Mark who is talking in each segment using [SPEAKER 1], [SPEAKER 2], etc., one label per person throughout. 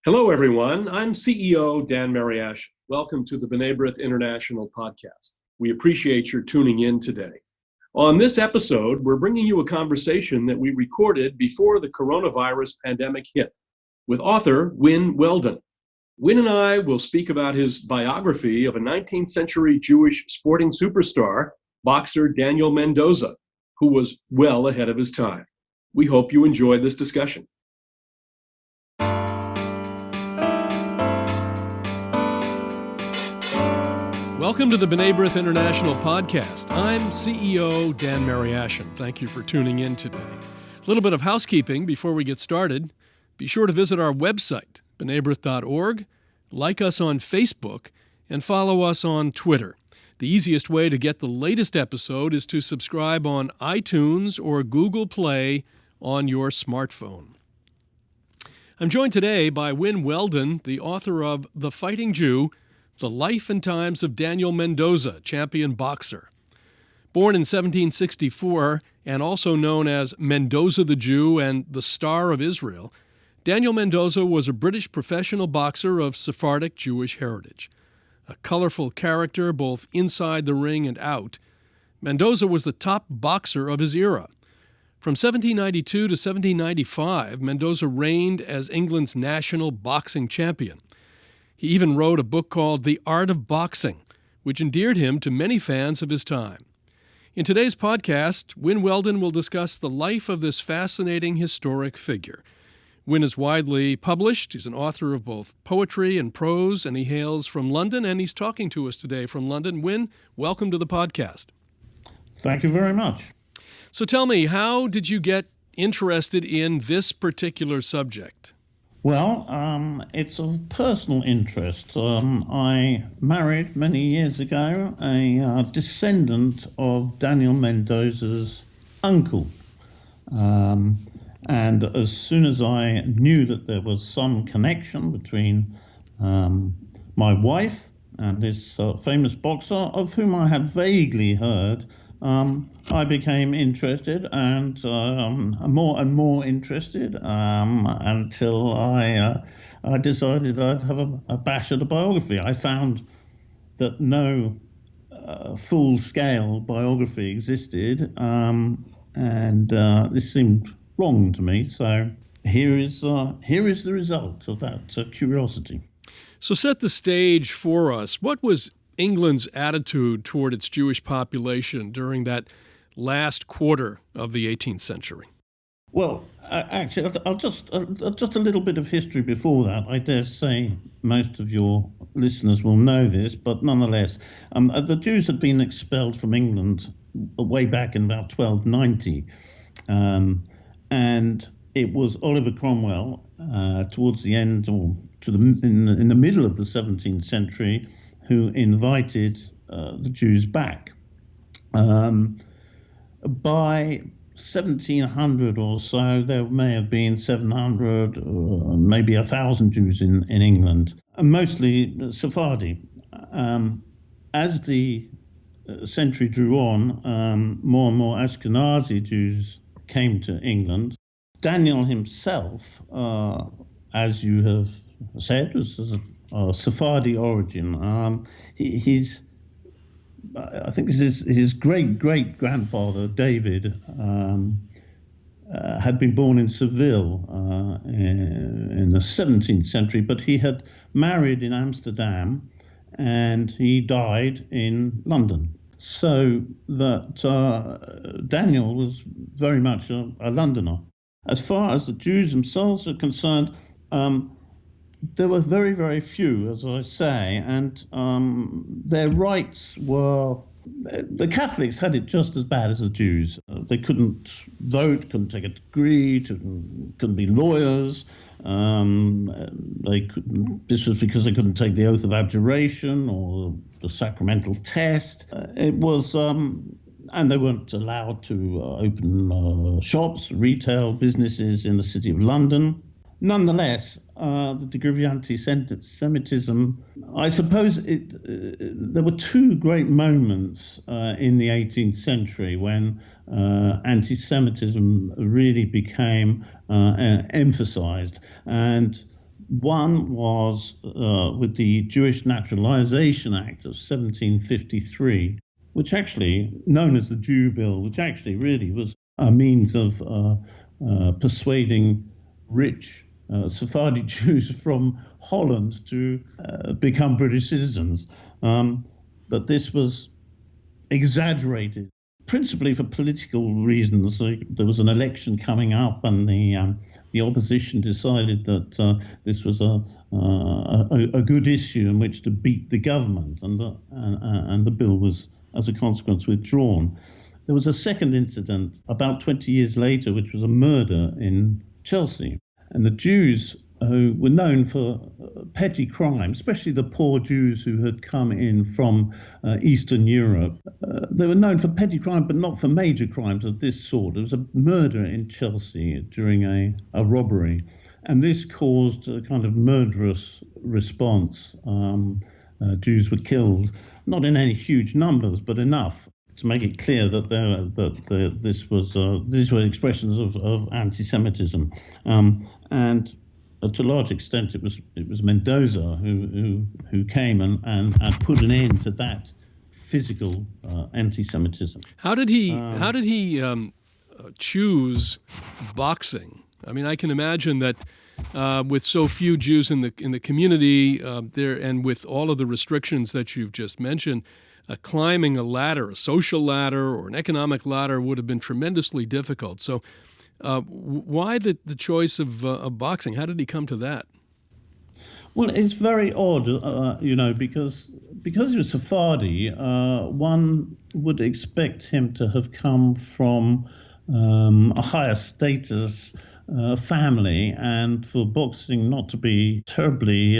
[SPEAKER 1] Hello, everyone. I'm CEO Dan Mariaschin. Welcome to the B'nai B'rith International podcast. We appreciate your tuning in today. On this episode, we're bringing you a conversation that we recorded before the coronavirus pandemic hit with author Wynn Wheldon. Wynn and I will speak about his biography of a 19th century Jewish sporting superstar, boxer Daniel Mendoza, who was well ahead of his time. We hope you enjoy this discussion. Welcome to the B'nai B'rith International podcast. I'm CEO Dan Mariaschin. Thank you for tuning in today. A little bit of housekeeping before we get started. Be sure to visit our website, bnaibrith.org, like us on Facebook, and follow us on Twitter. The easiest way to get the latest episode is to subscribe on iTunes or Google Play on your smartphone. I'm joined today by Wynn Wheldon, the author of The Fighting Jew, The Life and Times of Daniel Mendoza, champion boxer. Born in 1764 and also known as Mendoza the Jew and the Star of Israel, Daniel Mendoza was a British professional boxer of Sephardic Jewish heritage. A colorful character both inside the ring and out, Mendoza was the top boxer of his era. From 1792 to 1795, Mendoza reigned as England's national boxing champion. He even wrote a book called The Art of Boxing, which endeared him to many fans of his time. In today's podcast, Wynn Wheldon will discuss the life of this fascinating historic figure. Wynn is widely published. He's an author of both poetry and prose, and he hails from London, and he's talking to us today from London. Wynn, welcome to the podcast.
[SPEAKER 2] Thank you very much.
[SPEAKER 1] So tell me, how did you get interested in this particular subject?
[SPEAKER 2] Well, it's of personal interest. I married many years ago a descendant of Daniel Mendoza's uncle. And as soon as I knew that there was some connection between my wife and this famous boxer, of whom I had vaguely heard, I became interested and more and more interested until I decided I'd have a bash at a biography. I found that no full-scale biography existed, and this seemed wrong to me. So here is the result of that curiosity.
[SPEAKER 1] So set the stage for us. What was England's attitude toward its Jewish population during that last quarter of the 18th century?
[SPEAKER 2] Well, actually, I'll just a little bit of history before that. I dare say most of your listeners will know this, but nonetheless, the Jews had been expelled from England way back in about 1290, and it was Oliver Cromwell towards the end or in the middle of the 17th century who invited the Jews back. By 1700 or so, there may have been 700, maybe 1,000 Jews in England, mostly Sephardi. As the century drew on, more and more Ashkenazi Jews came to England. Daniel himself, as you have said, was of Sephardi origin. I think his great-great-grandfather, David, had been born in Seville in the 17th century, but he had married in Amsterdam and he died in London. So that Daniel was very much a Londoner. As far as the Jews themselves are concerned, there were very, very few, as I say, and their rights were... The Catholics had it just as bad as the Jews. They couldn't vote, couldn't take a degree, couldn't be lawyers. This was because they couldn't take the oath of abjuration or the sacramental test. And they weren't allowed to open shops, retail businesses in the city of London. Nonetheless, the degree of anti-Semitism, I suppose there were two great moments in the 18th century when anti-Semitism really became emphasized. And One was with the Jewish Naturalization Act of 1753, which actually, known as the Jew Bill, which actually really was a means of persuading rich Sephardi Jews from Holland to become British citizens. But this was exaggerated, principally for political reasons. There was an election coming up, and the opposition decided that this was a good issue in which to beat the government, and the bill was, as a consequence, withdrawn. There was a second incident about 20 years later, which was a murder in Chelsea, and the Jews who were known for petty crime, especially the poor Jews who had come in from Eastern Europe. They were known for petty crime, but not for major crimes of this sort. There was a murder in Chelsea during a robbery, and this caused a kind of murderous response. Jews were killed, not in any huge numbers, but enough to make it clear that these were expressions of anti-Semitism, and to a large extent, it was Mendoza who came and put an end to that physical anti-Semitism.
[SPEAKER 1] How did he choose boxing? I mean, I can imagine that with so few Jews in the community there, and with all of the restrictions that you've just mentioned, climbing a ladder, a social ladder or an economic ladder, would have been tremendously difficult. So. Why the choice of boxing? How did he come to that?
[SPEAKER 2] Well, it's very odd, because he was Sephardi, one would expect him to have come from a higher status family, and for boxing not to be terribly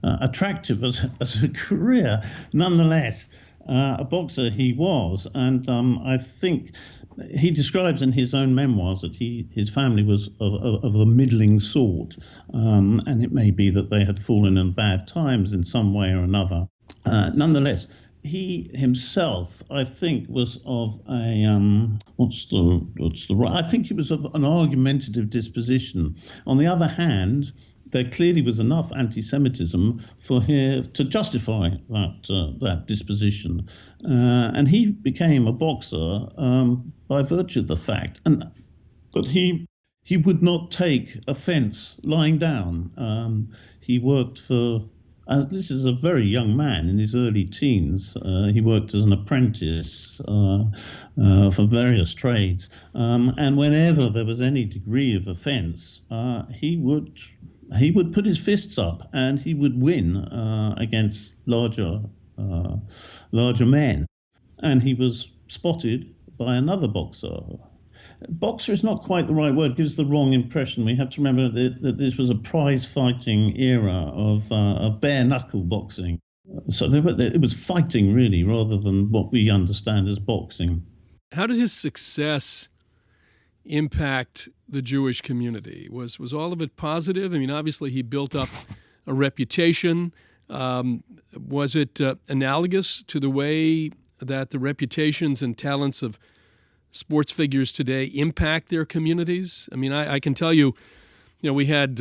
[SPEAKER 2] attractive as a career. Nonetheless, a boxer he was, and I think he describes in his own memoirs that his family was of a middling sort, and it may be that they had fallen in bad times in some way or another. Nonetheless, he himself, I think, was of a I think he was of an argumentative disposition. On the other hand, there clearly was enough anti-Semitism for him to justify that disposition, and he became a boxer by virtue of the fact, but he would not take offence lying down. He worked for. This is a very young man in his early teens. He worked as an apprentice for various trades, and whenever there was any degree of offence, he would put his fists up and he would win against larger men. And he was spotted by another boxer. Boxer is not quite the right word, gives the wrong impression. We have to remember that this was a prize-fighting era of bare-knuckle boxing. So it was fighting, really, rather than what we understand as boxing.
[SPEAKER 1] How did his success impact the Jewish community? Was all of it positive? I mean, obviously he built up a reputation. Was it analogous to the way that the reputations and talents of sports figures today impact their communities? I mean, I can tell you, we had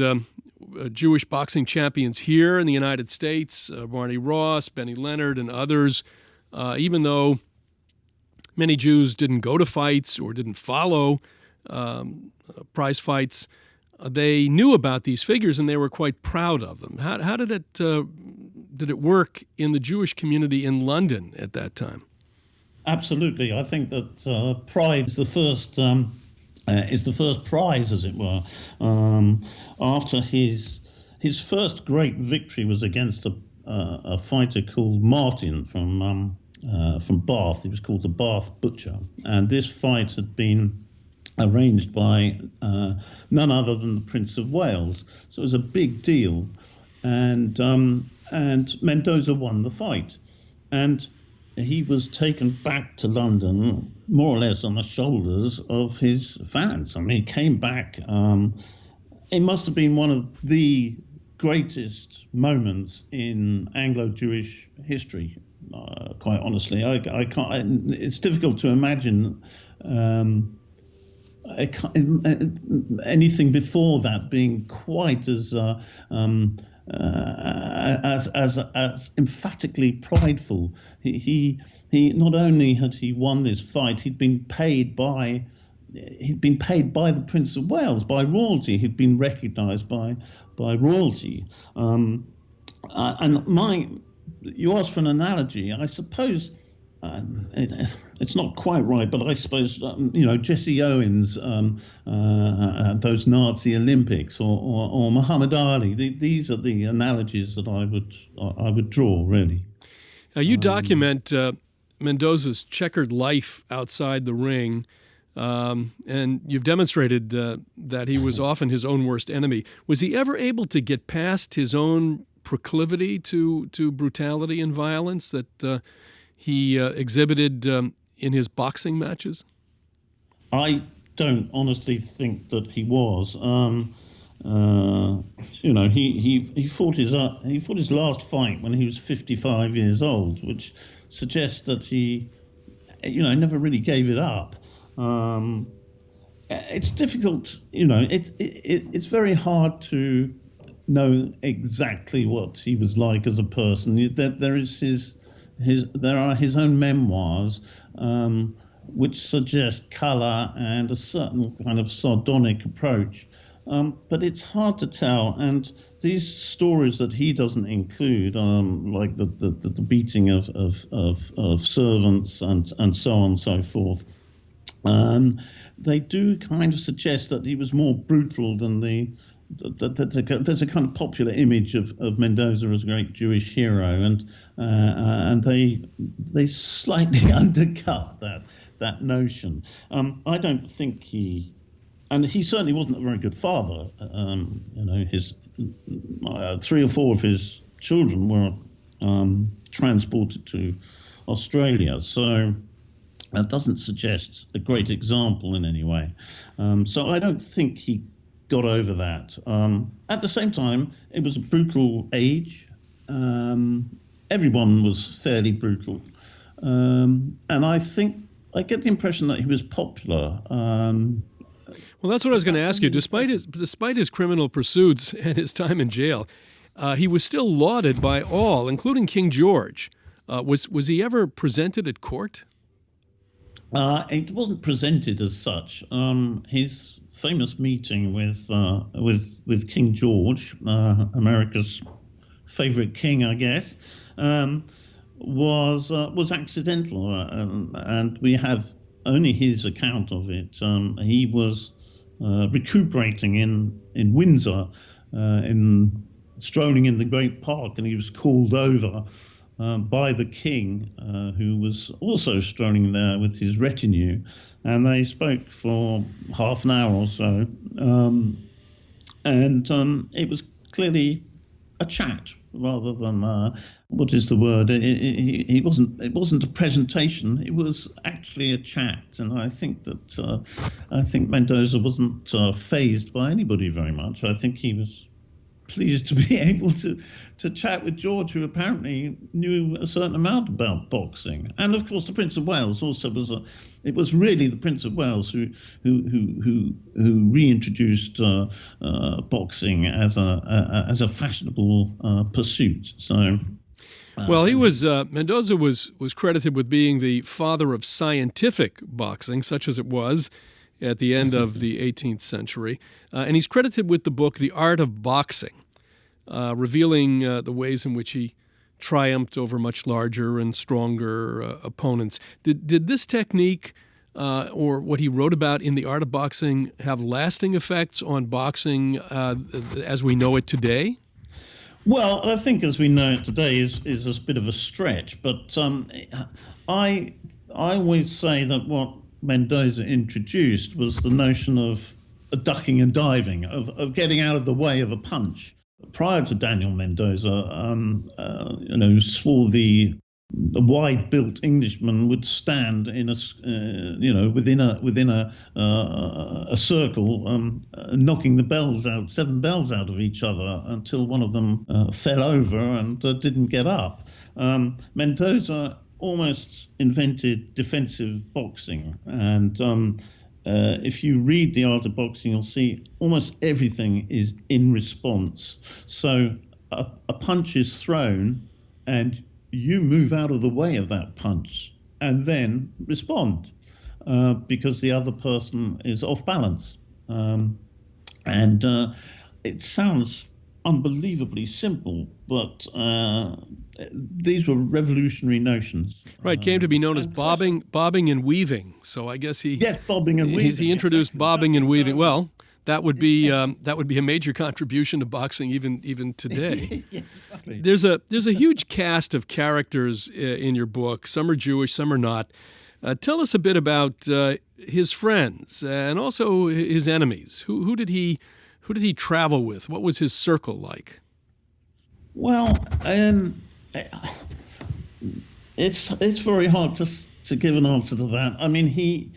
[SPEAKER 1] Jewish boxing champions here in the United States, Barney Ross, Benny Leonard, and others, even though many Jews didn't go to fights or didn't follow prize fights, they knew about these figures and they were quite proud of them. How did it work in the Jewish community in London at that time?
[SPEAKER 2] Absolutely, I think that pride is the first prize, as it were. After his first great victory was against a fighter called Martin from Bath. He was called the Bath Butcher, and this fight had been arranged by none other than the Prince of Wales. So it was a big deal, and Mendoza won the fight, and he was taken back to London more or less on the shoulders of his fans. I mean, he came back. It must have been one of the greatest moments in Anglo-Jewish history. Quite honestly, I can't. It's difficult to imagine anything before that being quite as emphatically prideful. He not only had he won this fight, he'd been paid by the Prince of Wales, by royalty. He'd been recognised by royalty. You asked for an analogy. I suppose it's not quite right, but I suppose Jesse Owens, those Nazi Olympics, or Muhammad Ali. These are the analogies that I would draw, really.
[SPEAKER 1] Now you document Mendoza's checkered life outside the ring, and you've demonstrated that he was often his own worst enemy. Was he ever able to get past his own proclivity to brutality and violence that he exhibited in his boxing matches?
[SPEAKER 2] I don't honestly think that he was. He fought his last fight when he was 55 years old, which suggests that he, never really gave it up. It's difficult, it's very hard to know exactly what he was like as a person. There are his own memoirs, which suggest colour and a certain kind of sardonic approach. But it's hard to tell. And these stories that he doesn't include, like the beating of servants and so on and so forth, they do kind of suggest that he was more brutal than there's a kind of popular image of Mendoza as a great Jewish hero, and they slightly undercut that notion. I don't think he certainly wasn't a very good father. His 3 or 4 of his children were transported to Australia, so that doesn't suggest a great example in any way. So I don't think he got over that. At the same time, it was a brutal age. Everyone was fairly brutal. And I get the impression that he was popular.
[SPEAKER 1] Well, that's what I was going to ask you. Despite his criminal pursuits and his time in jail, he was still lauded by all, including King George. Was he ever presented at court?
[SPEAKER 2] It wasn't presented as such. His famous meeting with King George, America's favorite king, I guess, was accidental, and we have only his account of it. He was recuperating in Windsor, strolling in the Great Park, and he was called over by the king, who was also strolling there with his retinue, and they spoke for half an hour or so, and it was clearly a chat rather than what is the word? It wasn't a presentation. It was actually a chat, and I think Mendoza wasn't fazed by anybody very much. I think he was pleased to be able to chat with George, who apparently knew a certain amount about boxing. And of course, the Prince of Wales also it was really the Prince of Wales who reintroduced boxing as a fashionable pursuit. So.
[SPEAKER 1] Well, Mendoza was credited with being the father of scientific boxing, such as it was at the end of the 18th century. And he's credited with the book, The Art of Boxing, revealing the ways in which he triumphed over much larger and stronger opponents. Did this technique or what he wrote about in The Art of Boxing have lasting effects on boxing as we know it today?
[SPEAKER 2] Well, I think as we know it today is a bit of a stretch, but I always say that what Mendoza introduced was the notion of ducking and diving, of getting out of the way of a punch. Prior to Daniel Mendoza, swore the wide-built Englishman would stand in within a circle, knocking the 7 bells out of each other until one of them fell over and didn't get up. Mendoza almost invented defensive boxing, and if you read The Art of Boxing, you'll see almost everything is in response. So a punch is thrown, and you move out of the way of that punch and then respond because the other person is off balance. And it sounds unbelievably simple, but these were revolutionary notions.
[SPEAKER 1] Right, came to be known as bobbing and weaving. So I guess
[SPEAKER 2] yes, bobbing and weaving.
[SPEAKER 1] He introduced bobbing and weaving. Well, that would be a major contribution to boxing even today.
[SPEAKER 2] Yes, exactly.
[SPEAKER 1] There's a huge cast of characters in your book. Some are Jewish, some are not. Tell us a bit about his friends and also his enemies. Who did he travel with? What was his circle like?
[SPEAKER 2] Well, it's very hard to give an answer to that. I mean, he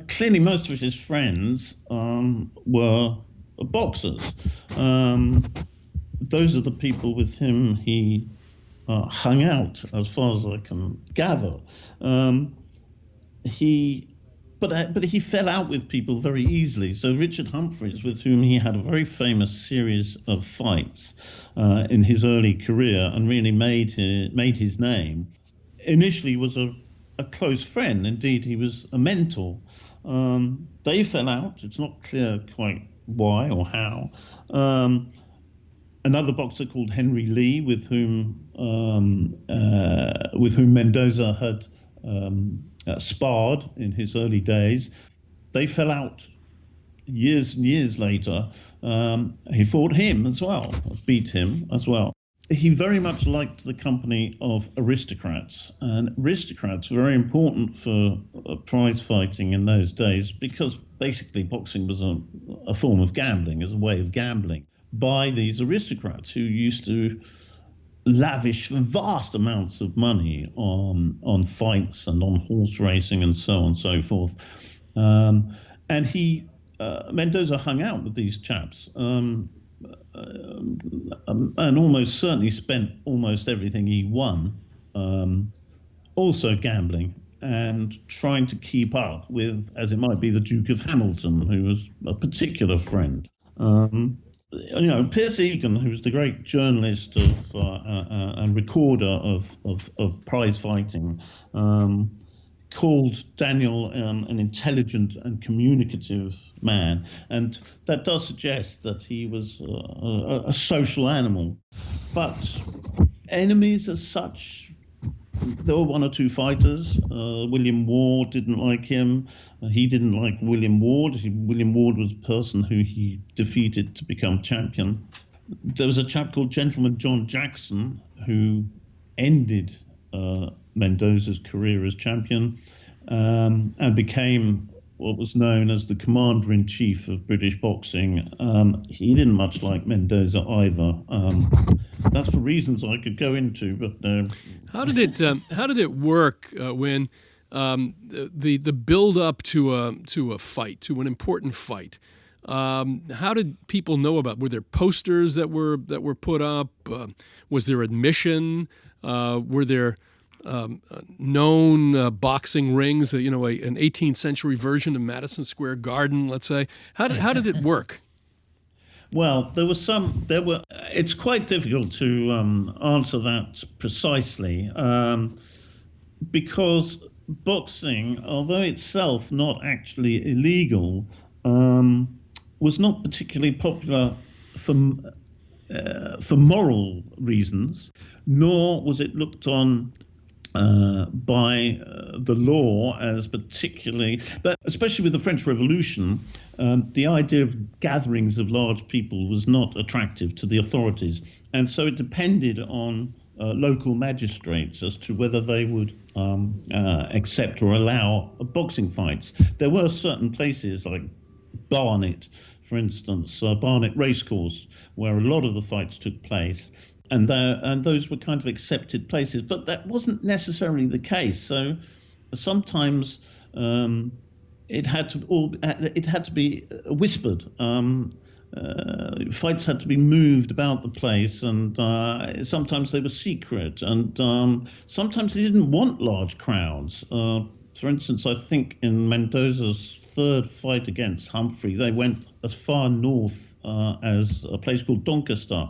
[SPEAKER 2] clearly most of his friends were boxers. Those are the people with whom he hung out, as far as I can gather. But he fell out with people very easily. So Richard Humphreys, with whom he had a very famous series of fights in his early career and really made his name, initially was a close friend. Indeed, he was a mentor. They fell out. It's not clear quite why or how. Another boxer called Henry Lee, with whom Mendoza had sparred in his early days. They fell out years and years later. He fought him as well, beat him as well. He very much liked the company of aristocrats, and aristocrats were very important for prize fighting in those days because basically boxing was a form of gambling, as a way of gambling by these aristocrats who used to lavish vast amounts of money on fights and on horse racing and so on and so forth. And Mendoza hung out with these chaps and almost certainly spent almost everything he won also gambling and trying to keep up with, as it might be, the Duke of Hamilton, who was a particular friend. Pierce Egan, who was the great journalist and recorder of prize fighting, called Daniel an intelligent and communicative man, and that does suggest that he was a social animal. But enemies as such, there were one or two fighters. William Ward didn't like him. He didn't like William Ward. William Ward was the person who he defeated to become champion. There was a chap called Gentleman John Jackson who ended Mendoza's career as champion and became what was known as the commander-in-chief of British boxing. He didn't much like Mendoza either. That's for reasons I could go into. But
[SPEAKER 1] how did it work when the build up to a fight, to an important fight? How did people know about? Were there posters that were put up? Was there admission? Were there known boxing rings? An 18th century version of Madison Square Garden, let's say. How did it work?
[SPEAKER 2] Well, it's quite difficult to answer that precisely because boxing, although itself not actually illegal, was not particularly popular for moral reasons, nor was it looked on by the law as particularly, but especially with the French Revolution, the idea of gatherings of large people was not attractive to the authorities. And so it depended on local magistrates as to whether they would accept or allow boxing fights. There were certain places like Barnet, for instance, Barnet Racecourse, where a lot of the fights took place. And those were kind of accepted places, but that wasn't necessarily the case. So sometimes it had to be whispered. Fights had to be moved about the place, and sometimes they were secret, and sometimes they didn't want large crowds. For instance, I think in Mendoza's third fight against Humphrey, they went as far north as a place called Doncaster,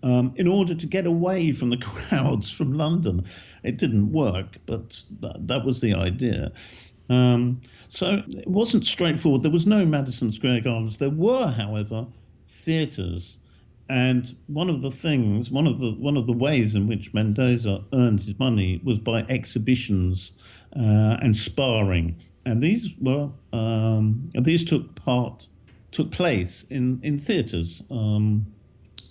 [SPEAKER 2] in order to get away from the crowds from London. It didn't work, but that was the idea. So it wasn't straightforward. There was no Madison Square Gardens. There were, however, theatres. And one of the ways in which Mendoza earned his money was by exhibitions and sparring. And these took place in theatres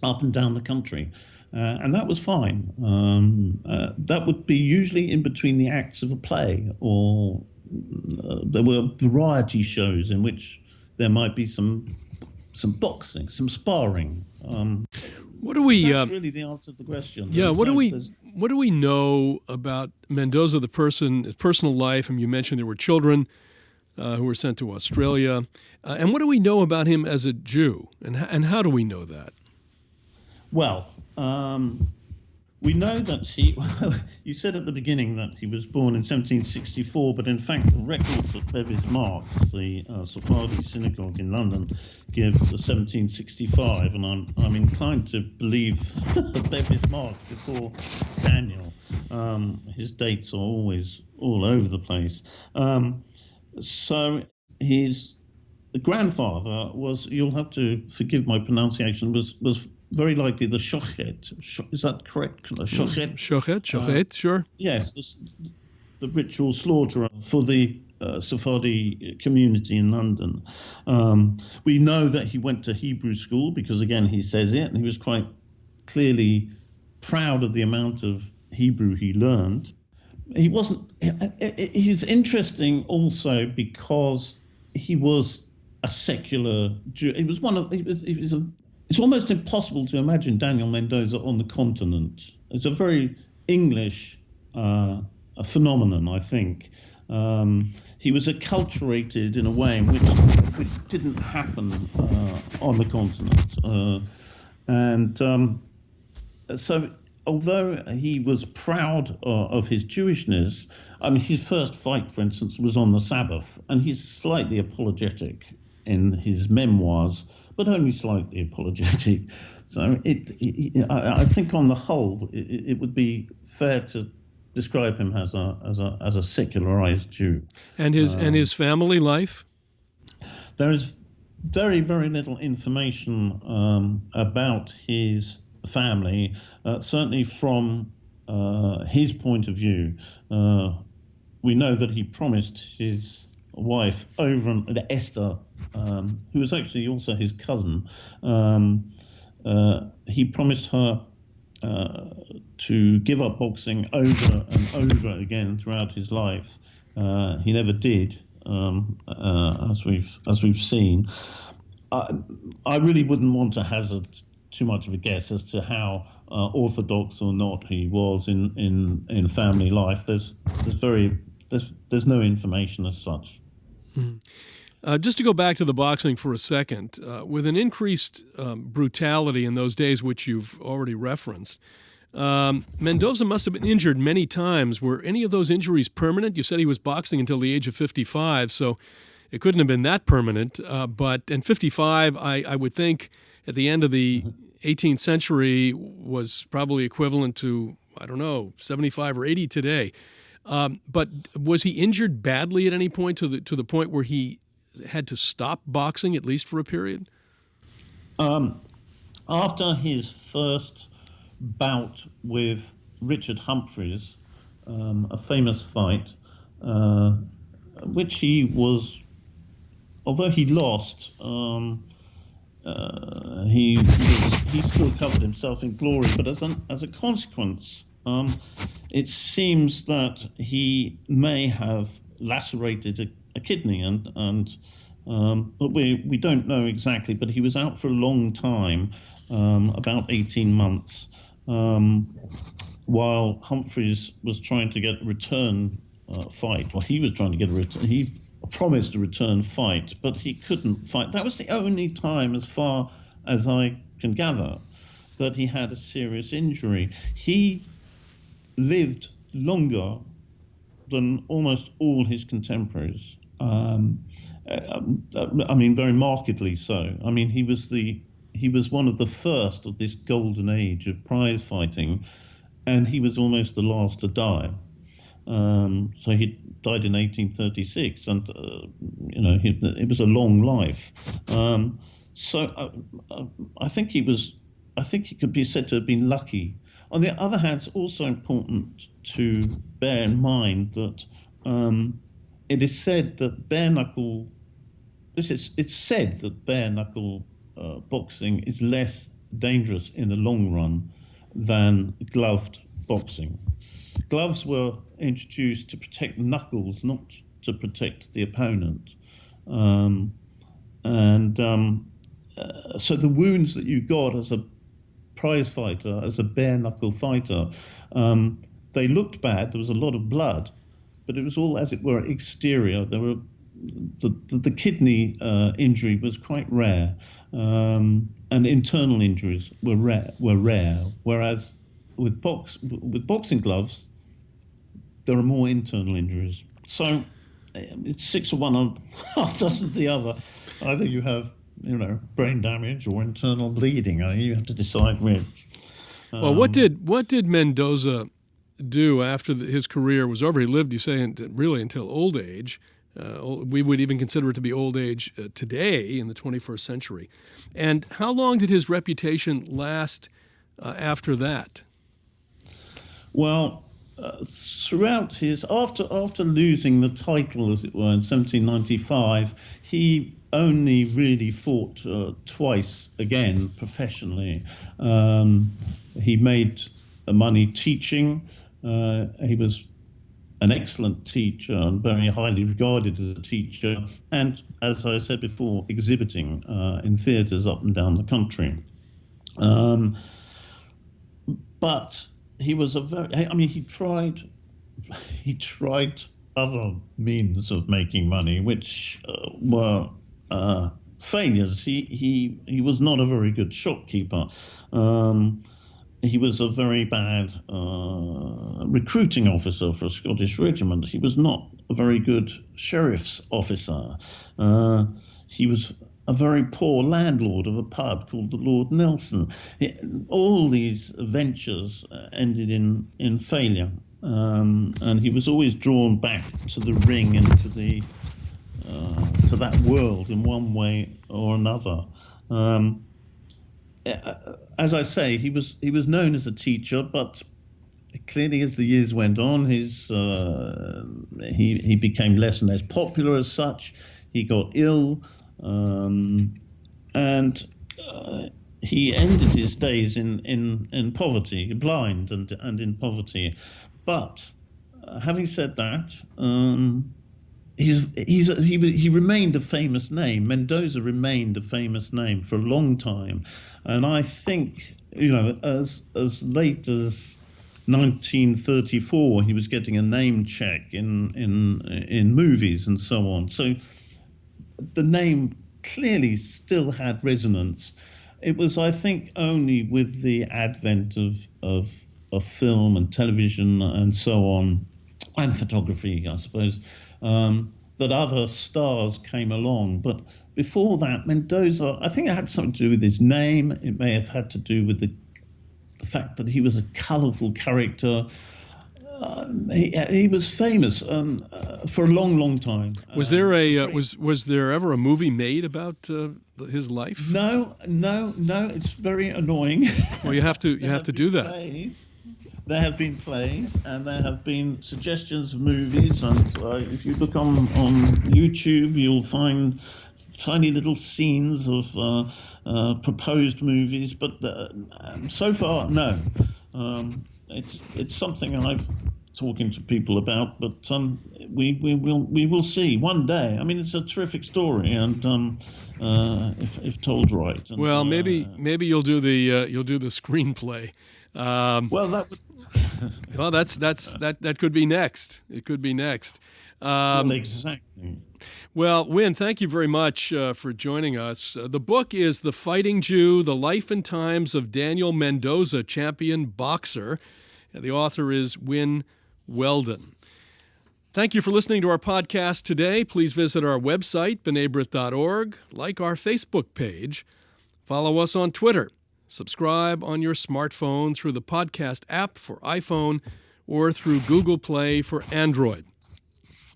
[SPEAKER 2] up and down the country. And that was fine. That would be usually in between the acts of a play, or there were variety shows in which there might be some boxing, some sparring.
[SPEAKER 1] What do we?
[SPEAKER 2] That's really the answer to the question.
[SPEAKER 1] Yeah. What do we know about Mendoza, the person, his personal life? And you mentioned there were children who were sent to Australia. And what do we know about him as a Jew? And how do we know that?
[SPEAKER 2] Well, we know that he, you said at the beginning that he was born in 1764, but in fact the records of Bevis Marks, the Sephardi synagogue in London, give the 1765, and I'm inclined to believe Bevis Marks before Daniel. His dates are always all over the place. So his grandfather was, you'll have to forgive my pronunciation, was very likely the checkered. Is that correct? Checkered?
[SPEAKER 1] Checkered, sure.
[SPEAKER 2] Yes, the ritual slaughterer for the Sephardi community in London. We know that he went to Hebrew school because, again, he says it, and he was quite clearly proud of the amount of Hebrew he learned. He wasn't. He's interesting also because he was a secular Jew. He was one of. He was a. It's almost impossible to imagine Daniel Mendoza on the continent. It's a very English phenomenon, I think. He was acculturated in a way in which didn't happen on the continent. So although he was proud of his Jewishness, I mean, his first fight, for instance, was on the Sabbath, and he's slightly apologetic in his memoirs, but only slightly apologetic. So I think on the whole, it would be fair to describe him as a secularized Jew.
[SPEAKER 1] And his family life?
[SPEAKER 2] There is very, very little information about his family, certainly from his point of view. We know that he promised his wife, Esther, who was actually also his cousin, he promised her to give up boxing over and over again throughout his life. He never did, as we've seen. I really wouldn't want to hazard too much of a guess as to how orthodox or not he was in family life. There's no information as such.
[SPEAKER 1] Just to go back to the boxing for a second, with an increased brutality in those days, which you've already referenced, Mendoza must have been injured many times. Were any of those injuries permanent? You said he was boxing until the age of 55, so it couldn't have been that permanent. But 55, I would think, at the end of the 18th century was probably equivalent to, 75 or 80 today. But was he injured badly at any point to the point where he had to stop boxing, at least for a period?
[SPEAKER 2] After his first bout with Richard Humphreys, a famous fight, which he was, although he lost, he still covered himself in glory. But as a consequence, it seems that he may have lacerated a kidney, but we don't know exactly. But he was out for a long time, about 18 months, while Humphreys was trying to get a return fight. Well, he was trying to get a return. He promised a return fight, but he couldn't fight. That was the only time, as far as I can gather, that he had a serious injury. He lived longer than almost all his contemporaries. I mean, very markedly so. I mean, he was one of the first of this golden age of prize fighting, and he was almost the last to die. So he died in 1836, and it was a long life. I think he could be said to have been lucky. On the other hand, it's also important to bear in mind that it is said that bare knuckle boxing is less dangerous in the long run than gloved boxing. Gloves were introduced to protect knuckles, not to protect the opponent. So the wounds that you got as a prize fighter, as a bare knuckle fighter, they looked bad. There was a lot of blood, but it was all, as it were, exterior. There were the kidney injury was quite rare, and internal injuries were rare. Whereas with boxing gloves, there are more internal injuries. So it's 6 of one and half dozen of the other. Either you have, brain damage or internal bleeding. You have to decide which.
[SPEAKER 1] Well, what did Mendoza do after his career was over? He lived, you say, really until old age. We would even consider it to be old age today in the 21st century. And how long did his reputation last after that?
[SPEAKER 2] Well, throughout after losing the title, as it were, in 1795, he only really fought twice again professionally. He made money teaching. He was an excellent teacher and very highly regarded as a teacher, and, as I said before, exhibiting in theatres up and down the country. But he was he tried other means of making money, which were failures. He was not a very good shopkeeper. He was a very bad recruiting officer for a Scottish regiment. He was not a very good sheriff's officer. He was a very poor landlord of a pub called the Lord Nelson. All these ventures ended in failure, and he was always drawn back to the ring and to that world in one way or another. As I say, he was known as a teacher, but clearly as the years went on, he became less and less popular as such. He got ill, and he ended his days in poverty, blind and in poverty. But having said that, he remained a famous name. Mendoza remained a famous name for a long time, and I think as late as 1934 he was getting a name check in movies and so on. So the name clearly still had resonance. It was, I think, only with the advent of film and television and so on, and photography, I suppose, that other stars came along. But before that, Mendoza, I think it had something to do with his name. It may have had to do with the fact that he was a colourful character. He was famous for a long, long time.
[SPEAKER 1] Was there was there ever a movie made about his life?
[SPEAKER 2] No. It's very annoying.
[SPEAKER 1] Well, you have to do that.
[SPEAKER 2] Plays. There have been plays, and there have been suggestions of movies. And if you look on YouTube, you'll find tiny little scenes of proposed movies. But so far, no. It's something I've talking to people about, but we will see one day. I mean, it's a terrific story, and if told right. And,
[SPEAKER 1] well, maybe you'll do the screenplay.
[SPEAKER 2] Well, that would.
[SPEAKER 1] Well, that could be next. It could be next.
[SPEAKER 2] Well, exactly.
[SPEAKER 1] Well, Wynn, thank you very much for joining us. The book is The Fighting Jew, The Life and Times of Daniel Mendoza, Champion Boxer. And the author is Wynn Wheldon. Thank you for listening to our podcast today. Please visit our website, b'nai.org, like our Facebook page, follow us on Twitter, subscribe on your smartphone through the podcast app for iPhone or through Google Play for Android.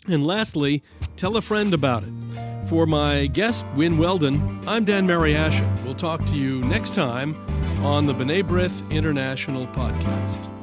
[SPEAKER 1] And lastly, tell a friend about it. For my guest, Wynn Wheldon, I'm Dan Mariaschin. We'll talk to you next time on the B'nai B'rith International Podcast.